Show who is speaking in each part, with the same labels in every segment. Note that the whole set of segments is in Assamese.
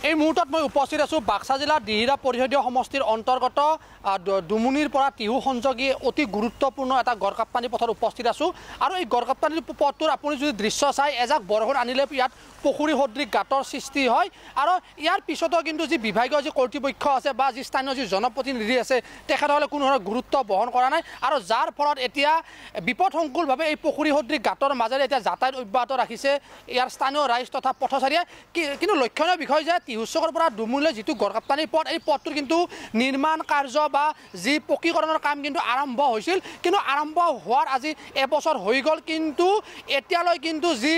Speaker 1: এই মুহূৰ্তত মই উপস্থিত আছোঁ বাক্সা জিলাৰ দিহিৰা পৰিষদীয় সমষ্টিৰ অন্তৰ্গত দুমুনিৰ পৰা টিহু সংযোগী অতি গুৰুত্বপূৰ্ণ এটা গড়কাপ্তানি পথত উপস্থিত আছোঁ আৰু এই গড়কাপ্তানি পথটোৰ আপুনি যদি দৃশ্য চাই এজাক বৰষুণ আনিলে ইয়াত পুখুৰী সদৃশ গাঁতৰ সৃষ্টি হয় আৰু ইয়াৰ পিছতো কিন্তু যি বিভাগীয় যি কৰ্তৃপক্ষ আছে বা যি স্থানীয় যি জনপ্ৰতিনিধি আছে তেখেতসকলে কোনো ধৰণৰ গুৰুত্ব বহন কৰা নাই আৰু যাৰ ফলত এতিয়া বিপদসংকুলভাৱে এই পুখুৰী সদৃশ গাঁতৰ মাজেৰে এতিয়া যাতায়াত অব্যাহত ৰাখিছে ইয়াৰ স্থানীয় ৰাইজ তথা পথচাৰীয়ে কিন্তু লক্ষণীয় বিষয় যে টিহু চকৰ পৰা দুমুনিলৈ যিটো গড়কাপ্তানি পথ এই পথটোৰ কিন্তু নিৰ্মাণ কাৰ্য বা যি পকীকৰণৰ কাম কিন্তু আৰম্ভ হৈছিল কিন্তু আৰম্ভ হোৱাৰ আজি এবছৰ হৈ গ'ল কিন্তু এতিয়ালৈ কিন্তু যি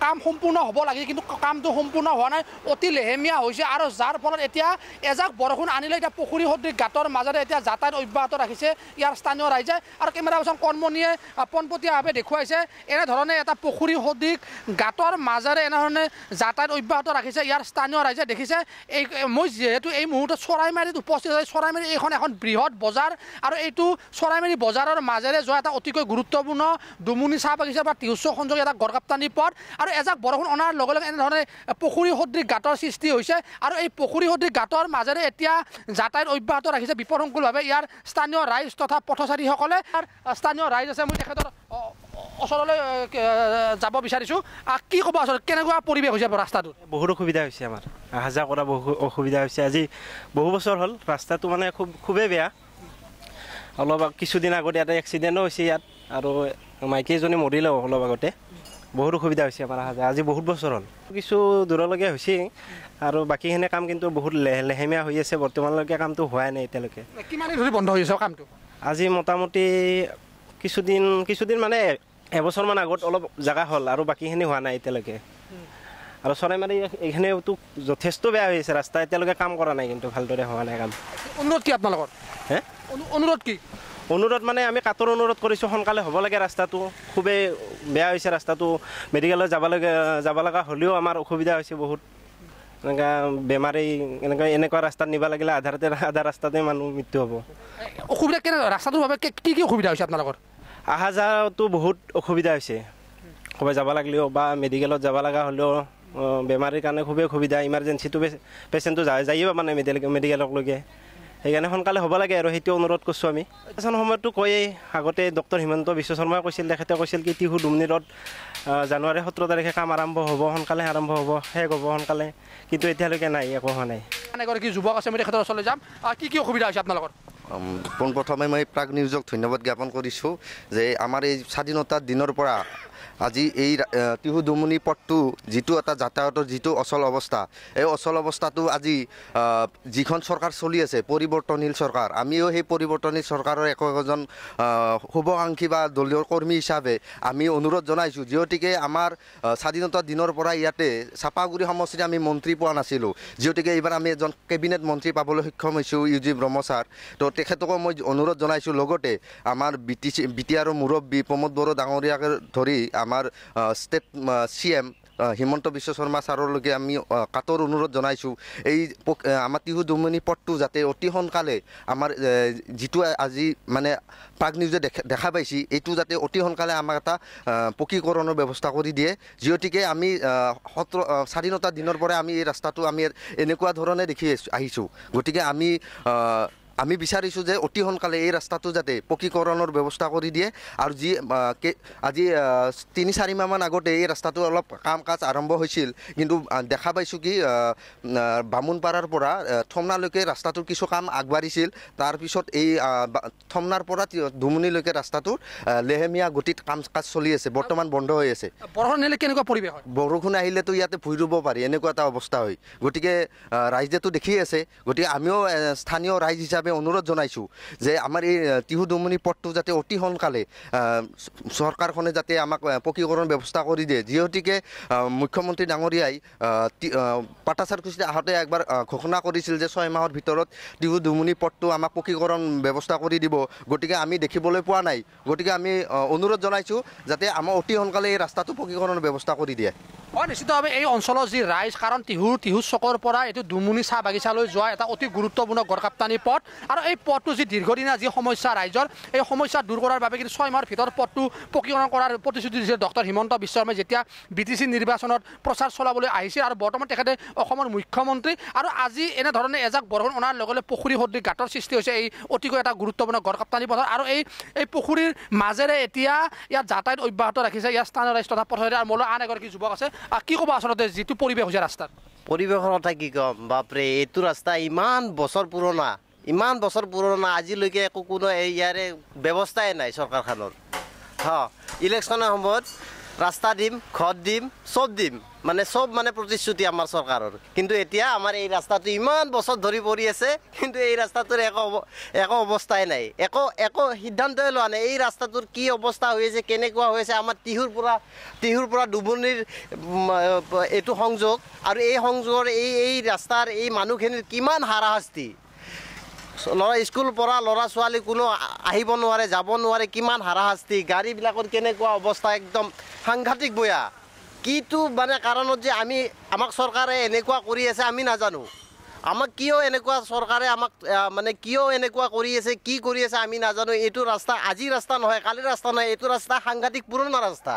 Speaker 1: কাম সম্পূৰ্ণ হ'ব লাগে কিন্তু কামটো সম্পূৰ্ণ হোৱা নাই অতি লেহেমীয়া হৈছে আৰু যাৰ ফলত এতিয়া এজাক বৰষুণ আনিলে এতিয়া পুখুৰী সদৃশ গাঁতৰ মাজেৰে এতিয়া যাতায়াত অব্যাহত ৰাখিছে ইয়াৰ স্থানীয় ৰাইজে আৰু কেমেৰা পাৰ্চন কৰ্মনীয়ে পোনপটীয়াভাৱে দেখুৱাইছে এনেধৰণে এটা পুখুৰী সদৃশ গাঁতৰ মাজেৰে এনেধৰণে যাতায়াত অব্যাহত ৰাখিছে ইয়াৰ স্থানীয় ৰাইজে দেখিছে এই মই যিহেতু এই মুহূৰ্তত চৰাইমাৰীত উপস্থিত হয় চৰাইমাৰী এইখন এখন বৃহৎ বজাৰ আৰু এইটো চৰাইমাৰী বজাৰৰ মাজেৰে যোৱা এটা অতিকৈ গুৰুত্বপূৰ্ণ দুমুনি চাহ বাগিচা বা টিহু চক সংযোগী এটা গড়কাপ্তানি পথ আৰু এজাক বৰষুণ অনাৰ লগে লগে এনেধৰণে পুখুৰী সদৃশ গাঁতৰ সৃষ্টি হৈছে আৰু এই পুখুৰী সদৃশ গাঁতৰ মাজেৰে এতিয়া যাতায়াত অব্যাহত ৰাখিছে বিপদসংকুলভাৱে ইয়াৰ স্থানীয় ৰাইজ তথা পথচাৰীসকলে স্থানীয় ৰাইজ আছে মই তেখেতৰ ওচৰলৈ যাব বিচাৰিছোঁ কি ক'ব আচলতে কেনেকুৱা পৰিৱেশ হৈছে ৰাস্তাটোত
Speaker 2: বহুত অসুবিধা হৈছে আমাৰ অহা যোৱা কৰা বহু অসুবিধা হৈছে আজি বহু বছৰ হ'ল ৰাস্তাটো মানে খুবেই বেয়া অলপ কিছুদিন আগতে ইয়াতে এক্সিডেণ্টো হৈছে ইয়াত আৰু মাইকী এজনী মৰিলেও অলপ আগতে বহুত অসুবিধা হৈছে আমাৰ অহা যোৱা আজি বহুত বছৰ হ'ল কিছু দূৰলৈকে হৈছে আৰু বাকীখিনি কাম কিন্তু বহুত লেহেমীয়া হৈ আছে বৰ্তমানলৈকে কামটো হোৱাই নাই এতিয়ালৈকে
Speaker 1: কিমান ধৰি বন্ধ হৈছে কামটো
Speaker 2: আজি মোটামুটি কিছুদিন মানে এবছৰমান আগত অলপ জেগা হ'ল আৰু বাকীখিনি হোৱা নাই এতিয়ালৈকে আৰু চৰাইমাৰী এইখিনিতো যথেষ্ট বেয়া হৈ আছে ৰাস্তা এতিয়ালৈকে কাম কৰা নাই কিন্তু ভালদৰে হোৱা নাই কাম
Speaker 1: অনুৰোধ কি আপোনালোকৰ
Speaker 2: হে
Speaker 1: অনুৰোধ কি
Speaker 2: অনুৰোধ মানে আমি কাটৰ অনুৰোধ কৰিছোঁ সোনকালে হ'ব লাগে ৰাস্তাটো খুবেই বেয়া হৈছে ৰাস্তাটো মেডিকেলত যাব লগা হ'লেও আমাৰ অসুবিধা হৈছে বহুত এনেকুৱা বেমাৰী এনেকুৱা ৰাস্তাত নিব লাগিলে আধা ৰাস্তাতে মানুহ মৃত্যু হ'ব
Speaker 1: অসুবিধা কেনে ৰাস্তাটোৰ বাবে কি অসুবিধা হৈছে আপোনালোকৰ
Speaker 2: অহা যোৱাটো বহুত অসুবিধা হৈছে ক'ৰবাত যাব লাগিলেও বা মেডিকেলত যাব লগা হ'লেও বেমাৰীৰ কাৰণে খুবেই অসুবিধা ইমাৰ্জেঞ্চিটো পেচেণ্টটো যায়েই মানে মেডিকেললৈকে সেইকাৰণে সোনকালে হ'ব লাগে আৰু সেইটো অনুৰোধ কৰিছোঁ আমি এজন সময়ততো কয়েই আগতে ডক্টৰ হিমন্ত বিশ্ব শৰ্মাই কৈছিল তেখেতে কৈছিল কি টিহু দুমনিৰত জানুৱাৰী 17 তাৰিখে কাম আৰম্ভ হ'ব সোনকালে আৰম্ভ হ'ব শেষ হ'ব সোনকালে কিন্তু এতিয়ালৈকে নাই একো হোৱা নাই
Speaker 1: এগৰাকী যুৱক আছে মই তেখেতৰ ওচৰলৈ যাম কি অসুবিধা হৈছে আপোনালোকৰ
Speaker 3: পোনপ্ৰথমে মই প্ৰাগ নিউজক ধন্যবাদ জ্ঞাপন কৰিছোঁ যে আমাৰ এই স্বাধীনতাৰ দিনৰ পৰা আজি এই টিহু দুমুনি পথটো যিটো এটা যাতায়াতৰ যিটো অচল অৱস্থা এই অচল অৱস্থাটো আজি যিখন চৰকাৰ চলি আছে পৰিৱৰ্তনশীল চৰকাৰ আমিও সেই পৰিৱৰ্তনশীল চৰকাৰৰ একোজন শুভাকাংক্ষী বা দলীয় কৰ্মী হিচাপে আমি অনুৰোধ জনাইছোঁ যিহেতুকে আমাৰ স্বাধীনতাৰ দিনৰ পৰা ইয়াতে চাপাগুৰি সমষ্টিত আমি মন্ত্ৰী পোৱা নাছিলোঁ যিহেতুকে এইবাৰ আমি এজন কেবিনেট মন্ত্ৰী পাবলৈ সক্ষম হৈছোঁ ইউ.জি. ব্ৰহ্ম ছাৰ তো তেখেতকো মই অনুৰোধ জনাইছোঁ লগতে আমাৰ BTR মুৰব্বী প্ৰমোদ বড়ো ডাঙৰীয়াকে ধৰি আমাৰ ষ্টেট CM হিমন্ত বিশ্ব শৰ্মা ছাৰলৈকে আমি কাটৰ অনুৰোধ জনাইছোঁ এই আমাৰ টিহু দুমনি পথটো যাতে অতি সোনকালে আমাৰ যিটো আজি মানে প্ৰাগ নিউজে দেখা পাইছে এইটো যাতে অতি সোনকালে আমাক এটা পকীকৰণৰ ব্যৱস্থা কৰি দিয়ে যিহেতুকে আমি স্বাধীনতাৰ দিনৰ পৰা আমি এই ৰাস্তাটো আমি এনেকুৱা ধৰণে দেখি আহিছোঁ গতিকে আমি বিচাৰিছোঁ যে অতি সোনকালে এই ৰাস্তাটো যাতে পকীকৰণৰ ব্যৱস্থা কৰি দিয়ে আৰু যি আজি 3-4 মাহমান আগতে এই ৰাস্তাটো অলপ কাম কাজ আৰম্ভ হৈছিল কিন্তু দেখা পাইছোঁ কি বামুণপাৰাৰ পৰা থমনালৈকে ৰাস্তাটোৰ কিছু কাম আগবাঢ়িছিল তাৰপিছত এই থমনাৰ পৰা দুমুনিলৈকে ৰাস্তাটোৰ লেহেমীয়া গতিত কাম কাজ চলি আছে বৰ্তমান বন্ধ হৈ আছে
Speaker 1: বৰষুণ আহিলে কেনেকুৱা পৰিৱেশ হয়
Speaker 3: বৰষুণ আহিলেতো ইয়াতে ভুঁই ৰুব পাৰি এনেকুৱা এটা অৱস্থা হয় গতিকে ৰাইজেতো দেখি আছে গতিকে আমিও স্থানীয় ৰাইজ হিচাপে অনুৰোধ জনাইছোঁ যে আমাৰ এই টিহু দুমনি পথটো যাতে অতি সোনকালে চৰকাৰখনে যাতে আমাক পকীকৰণ ব্যৱস্থা কৰি দিয়ে যিহেতুকে মুখ্যমন্ত্ৰী ডাঙৰীয়াই পাটাচাৰকুছিত আহোঁতে একবাৰ ঘোষণা কৰিছিল যে 6 মাহৰ ভিতৰত টিহু দুমনি পথটো আমাক পকীকৰণ ব্যৱস্থা কৰি দিব গতিকে আমি দেখিবলৈ পোৱা নাই গতিকে আমি অনুৰোধ জনাইছোঁ যাতে আমাৰ অতি সোনকালে এই ৰাস্তাটো পকীকৰণৰ ব্যৱস্থা কৰি দিয়ে
Speaker 1: হয় নিশ্চিতভাৱে এই অঞ্চলৰ যি ৰাইজ কাৰণ টিহুৰ চকৰ পৰা এইটো দুমুনি চাহ বাগিচালৈ যোৱা এটা অতি গুৰুত্বপূৰ্ণ গড়কাপ্তানি পথ আৰু এই পথটো যি দীৰ্ঘদিনীয়া যি সমস্যা ৰাইজৰ এই সমস্যা দূৰ কৰাৰ বাবে কিন্তু 6 মাহৰ ভিতৰত পথটো পকীকৰণ কৰাৰ প্ৰতিশ্ৰুতি দিছে ডক্টৰ হিমন্ত বিশ্ব শৰ্মাই যেতিয়া BTC নিৰ্বাচনত প্ৰচাৰ চলাবলৈ আহিছিল আৰু বৰ্তমান তেখেতে অসমৰ মুখ্যমন্ত্ৰী আৰু আজি এনেধৰণে এজাক বৰষুণ অনাৰ লগে লগে পুখুৰী সদৃশ গাঁতৰ সৃষ্টি হৈছে এই অতিকৈ এটা গুৰুত্বপূৰ্ণ গড়কাপ্তানি পথৰ আৰু এই পুখুৰীৰ মাজেৰে এতিয়া ইয়াত যাতায়াত অব্যাহত ৰাখিছে ইয়াৰ স্থানীয় ৰাইজ তথা পথেৰে আৰু মোলৈ আন এগৰাকী যুৱক আছে কি ক'ব আচলতে যিটো পৰিৱেশ হৈছে ৰাস্তাত
Speaker 4: পৰিৱেশৰ কথা কি ক'ম বাপৰে এইটো ৰাস্তা ইমান বছৰ পুৰণা আজিলৈকে একো কোনো ইয়াৰে ব্যৱস্থাই নাই চৰকাৰখনৰ ইলেকশ্যনৰ সময়ত ৰাস্তা দিম ঘৰ দিম চব দিম মানে প্ৰতিশ্ৰুতি আমাৰ চৰকাৰৰ কিন্তু এতিয়া আমাৰ এই ৰাস্তাটো ইমান বছৰ ধৰি পৰি আছে কিন্তু এই ৰাস্তাটোৰ একো অৱস্থাই নাই একো সিদ্ধান্তই লোৱা নাই এই ৰাস্তাটোৰ কি অৱস্থা হৈছে কেনেকুৱা হৈছে আমাৰ টিহুৰ পৰা দুমুনিৰ এইটো সংযোগ আৰু এই সংযোগৰ এই ৰাস্তাৰ এই মানুহখিনিৰ কিমান হাৰাশাস্তি স্কুল পঢ়া ল'ৰা ছোৱালী কোনো আহিব নোৱাৰে যাব নোৱাৰে কিমান হাৰাশাস্তি গাড়ীবিলাকৰ কেনেকুৱা অৱস্থা একদম সাংঘাতিক বেয়া কিটো কাৰণত যে আমাক চৰকাৰে এনেকুৱা কৰি আছে আমি নাজানো আমাক কিয় এনেকুৱা চৰকাৰে আমাক কিয় এনেকুৱা কৰি আছে কি কৰি আছে আমি নাজানো এইটো ৰাস্তা আজি ৰাস্তা নহয় কালি ৰাস্তা নহয় এইটো ৰাস্তা সাংঘাতিক পুৰণা ৰাস্তা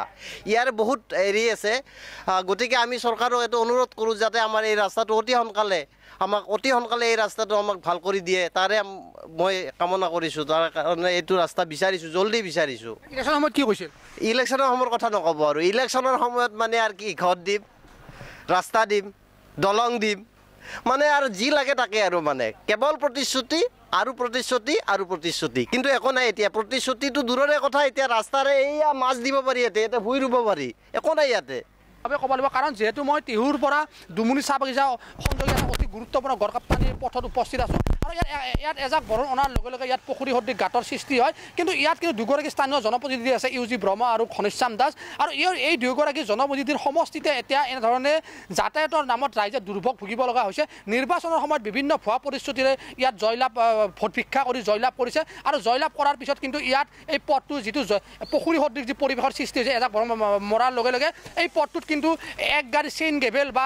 Speaker 4: ইয়াৰ বহুত হেৰি আছে গতিকে আমি চৰকাৰক এইটো অনুৰোধ কৰোঁ যাতে আমাৰ এই ৰাস্তাটো অতি সোনকালে এই ৰাস্তাটো আমাক ভাল কৰি দিয়ে তাৰে মই কামনা কৰিছোঁ তাৰ কাৰণে এইটো ৰাস্তা বিচাৰিছোঁ জলদি বিচাৰিছোঁ
Speaker 1: ইলেকশ্যনৰ সময়ত কি কৈছিল
Speaker 4: ইলেকশ্যনৰ সময়ৰ কথা নক'ব আৰু ইলেকশ্যনৰ সময়ত আৰু কি ঘৰ দিম ৰাস্তা দিম দলং দিম আৰু যি লাগে তাকে আৰু কেৱল প্ৰতিশ্ৰুতি কিন্তু একো নাই এতিয়া প্ৰতিশ্ৰুতিটো দূৰৰে কথা এতিয়া ৰাস্তাৰে এইয়া মাছ দিব পাৰি ইয়াতে ভুই ৰুব পাৰি একো নাই ইয়াতে
Speaker 1: ক'ব লাগিব কাৰণ যিহেতু মই টিহুৰ পৰা দুমুনি চাহ বাগিচা সংযোগী এটা অতি গুৰুত্বপূৰ্ণ গড়কাপ্তানিৰ পথত উপস্থিত আছোঁ আৰু ইয়াত এজাক বৰষুণ অনাৰ লগে লগে ইয়াত পুখুৰী সদৃশ গাঁতৰ সৃষ্টি হয় কিন্তু ইয়াত দুগৰাকী স্থানীয় জনপ্ৰতিনিধি আছে UG ব্ৰহ্মা আৰু ঘনশ্যাম দাস আৰু এই দুয়োগৰাকী জনপ্ৰতিনিধিৰ সমষ্টিতে এতিয়া এনেধৰণে যাতায়াতৰ নামত ৰাইজে দুৰ্ভোগ ভুগিব লগা হৈছে নিৰ্বাচনৰ সময়ত বিভিন্ন ভুৱা প্ৰতিশ্ৰুতিৰে ইয়াত ভোট ভিক্ষা কৰি জয়লাভ কৰিছে আৰু জয়লাভ কৰাৰ পিছত কিন্তু ইয়াত এই পথটো যিটো পুখুৰী সদৃশ যি পৰিৱেশৰ সৃষ্টি হৈছে এজাক বৰষুণ মৰাৰ লগে লগে এই পথটোত কিন্তু এক গাড়ী চেইন গেভেল বা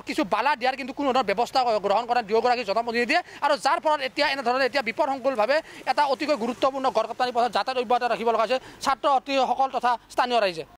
Speaker 1: কিছু বালা দিয়াৰ কিন্তু কোনো ধৰণৰ ব্যৱস্থা গ্ৰহণ কৰা দুয়োগৰাকী জনপ্ৰতিনিধিয়ে আৰু যাৰ ফলত এতিয়া এনেধৰণে এতিয়া বিপদসংকুলভাৱে এটা অতিকৈ গুৰুত্বপূৰ্ণ গড়কাপ্তানি পথত যাতায়াত অব্যাহত ৰাখিব লগা হৈছে ছাত্ৰ ছাত্ৰীসকল তথা স্থানীয় ৰাইজে